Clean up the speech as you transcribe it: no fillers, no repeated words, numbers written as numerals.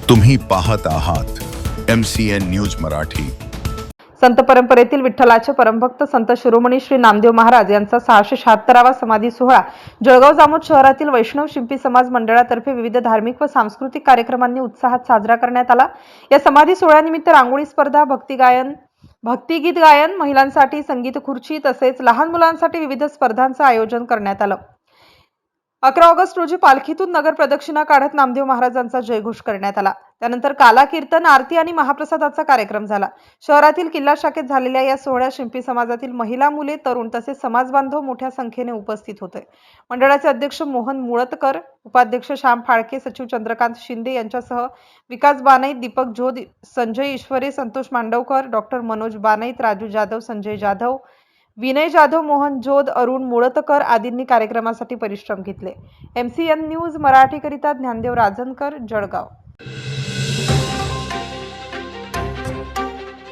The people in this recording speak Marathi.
तुम्ही पाहत आहात MCN न्यूज मराठी। संत परंपरेतील विठ्ठलाचे परमभक्त संत शिरोमणी श्री नामदेव महाराज यांचा 676वा समाधी सोहळा जळगाव जामोद शहरातील वैष्णव शिंपी समाज मंडळातर्फे विविध धार्मिक व सांस्कृतिक कार्यक्रमांनी उत्साहात साजरा करण्यात आला। या समाधी सोहळ्यानिमित्त रांगोळी स्पर्धा, भक्तिगीत गायन, महिलांसाठी संगीत खुर्ची तसेच लहान मुलांसाठी विविध स्पर्धांचं आयोजन करण्यात आलं। 11 ऑगस्ट रोजी पालखीतून नगर प्रदक्षिणा काढत नामदेव महाराजांचा जयघोष करण्यात आला। त्यानंतर काला कीर्तन, आरती आणि महाप्रसादाचा कार्यक्रम झाला। शहरातील किल्ला शाखेत झालेल्या या सोहळ्यात शिंपी समाजातील महिला, मुले, तरुण तसेच समाज बांधव मोठ्या संख्येने उपस्थित होते। मंडळाचे अध्यक्ष मोहन मुळतकर, उपाध्यक्ष श्याम फाळके, सचिव चंद्रकांत शिंदे यांच्यासह विकास बानईत, दीपक जोध, संजय ईश्वरे, संतोष मांडवकर, डॉक्टर मनोज बानईत, राजू जाधव, संजय जाधव, विनय जाधव, मोहन जोध, अरुण मुळतकर आदींनी कार्यक्रमासाठी परिश्रम घेतले। MCN न्यूज मराठीकरिता ज्ञानदेव राजनकर, जळगाव।